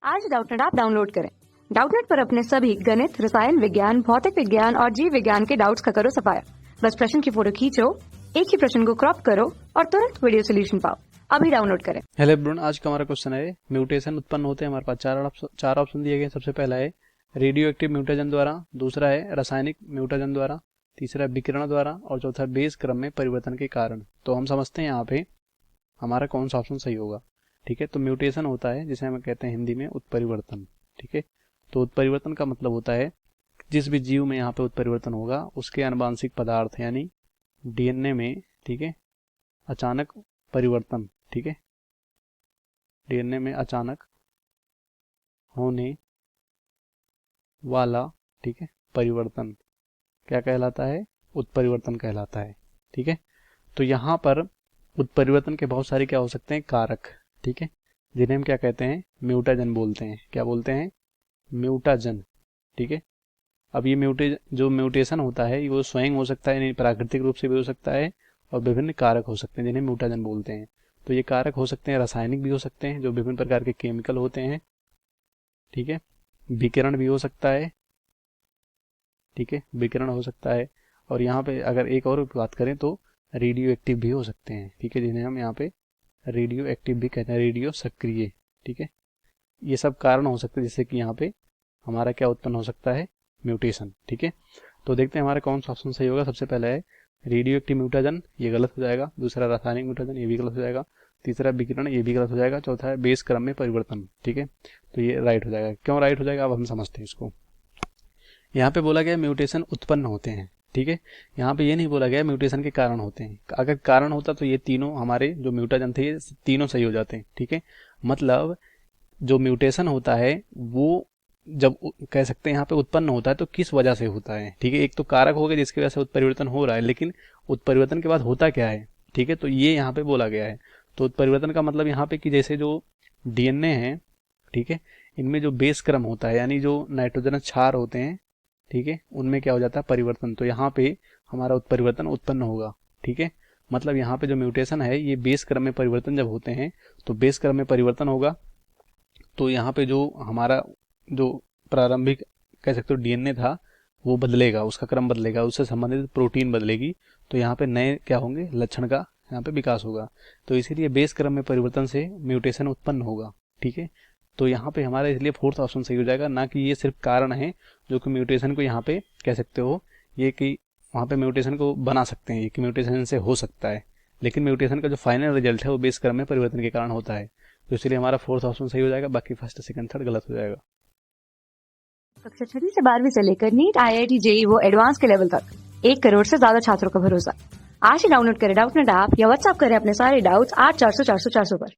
आज Doubtnut app download करें। Doubtnut पर अपने सभी गणित, रसायन विज्ञान, भौतिक विज्ञान और जीव विज्ञान के डाउट्स का करो सफाया। बस प्रश्न की फोटो खींचो, एक ही प्रश्न को क्रॉप करो और तुरंत वीडियो सोल्यूशन पाओ। अभी डाउनलोड करें। हेलो एवरीवन, आज का हमारा क्वेश्चन है म्यूटेशन उत्पन्न होते हैं। हमारे पास चार ऑप्शन दिए गए। सबसे पहला है रेडियो एक्टिव म्यूटेशन द्वारा, दूसरा है रासायनिक म्यूटेशन द्वारा, तीसरा है विकिरण द्वारा और चौथा बेस क्रम में परिवर्तन के कारण। तो हम समझते हैं यहाँ पे हमारा कौन सा ऑप्शन सही होगा। ठीक है, तो म्यूटेशन होता है जिसे हम कहते हैं हिंदी में उत्परिवर्तन। ठीक है, तो उत्परिवर्तन का मतलब होता है जिस भी जीव में यहाँ पे उत्परिवर्तन होगा उसके आनुवांशिक पदार्थ यानी डीएनए में, ठीक है, अचानक परिवर्तन। ठीक है, डीएनए में अचानक होने वाला, ठीक है, परिवर्तन क्या कहलाता है? उत्परिवर्तन कहलाता है। ठीक है, तो यहाँ पर उत्परिवर्तन के बहुत सारे क्या हो सकते हैं? कारक। ठीक है, जिन्हें हम क्या कहते हैं? म्यूटाजन बोलते हैं। क्या बोलते हैं? म्यूटाजन। ठीक है, अब ये जो म्यूटेशन होता है वो स्वयं हो सकता है, यानी प्राकृतिक रूप से भी हो सकता है, और विभिन्न कारक हो सकते हैं जिन्हें म्यूटाजन बोलते हैं। तो ये कारक हो सकते हैं रासायनिक भी हो सकते हैं, जो विभिन्न प्रकार के केमिकल होते हैं। ठीक है, विकिरण भी हो सकता है। ठीक है, विकिरण हो सकता है, और यहाँ पे अगर एक और बात करें तो रेडियो एक्टिव भी हो सकते हैं। ठीक है, जिन्हें हम यहाँ पे रेडियो एक्टिव भी कहते हैं, रेडियो सक्रिय। ठीक है, ये सब कारण हो सकते हैं जिससे कि यहाँ पे हमारा क्या उत्पन्न हो सकता है? म्यूटेशन। ठीक है, तो देखते हैं हमारा कौन सा ऑप्शन सही होगा। सबसे पहला है रेडियो एक्टिव म्यूटेशन, ये गलत हो जाएगा। दूसरा रासायनिक म्यूटेशन, ये भी गलत हो जाएगा। तीसरा विकिरण, ये भी गलत हो जाएगा। चौथा है बेस क्रम में परिवर्तन। ठीक है, तो ये राइट हो जाएगा। क्यों राइट हो जाएगा अब हम समझते हैं इसको। यहाँ पे बोला गया म्यूटेशन उत्पन्न होते हैं। ठीक है, यहाँ पे ये नहीं बोला गया म्यूटेशन के कारण होते हैं। अगर कारण होता तो ये तीनों हमारे जो म्यूटाजन थे ये तीनों सही हो जाते हैं। ठीक है, मतलब जो म्यूटेशन होता है वो जब कह सकते हैं यहाँ पे उत्पन्न होता है तो किस वजह से होता है। ठीक है, एक तो कारक हो गया जिसकी वजह से उत्परिवर्तन हो रहा है, लेकिन उत्परिवर्तन के बाद होता क्या है? ठीक है, तो ये यहाँ पे बोला गया है। तो उत्परिवर्तन का मतलब यहाँ पे कि जैसे जो डीएनए है, ठीक है, इनमें जो बेस क्रम होता है यानी जो नाइट्रोजनस क्षार होते हैं, ठीक है, उनमें क्या हो जाता है? परिवर्तन। तो यहाँ पे हमारा उत्परिवर्तन उत्पन्न होगा। ठीक है, मतलब यहाँ पे जो म्यूटेशन है ये बेस क्रम में परिवर्तन जब होते हैं तो बेस क्रम में परिवर्तन होगा। तो यहाँ पे जो हमारा जो प्रारंभिक कह सकते हो डीएनए था वो बदलेगा, उसका क्रम बदलेगा, उससे संबंधित प्रोटीन बदलेगी। तो यहाँ पे नए क्या होंगे? लक्षण का यहाँ पे विकास होगा। तो इसीलिए बेस क्रम में परिवर्तन से म्यूटेशन उत्पन्न होगा। ठीक है, तो यहाँ पे हमारा इसलिए फोर्थ ऑप्शन सही हो जाएगा, ना कि ये सिर्फ कारण है जो कि म्यूटेशन को यहाँ पे कह सकते हो ये कि वहाँ पे म्यूटेशन को बना सकते हैं, ये कि म्यूटेशन से हो सकता है, लेकिन म्यूटेशन का जो फाइनल रिजल्ट है वो बेस क्रम में परिवर्तन के कारण होता है। तो इसलिए हमारा फोर्थ ऑप्शन सही हो जाएगा, बाकी फर्स्ट सेकंड थर्ड गलत हो जाएगा। कक्षा 6 से 12वीं से लेकर नीट, IIT, JEE वो एडवांस के लेवल तक 1 करोड़ से ज्यादा छात्रों का भरोसा। आज ही डाउनलोड करें डाउटनेट ऐप या व्हाट्सएप करें अपने सारे डाउट्स 8400 400 400 पर।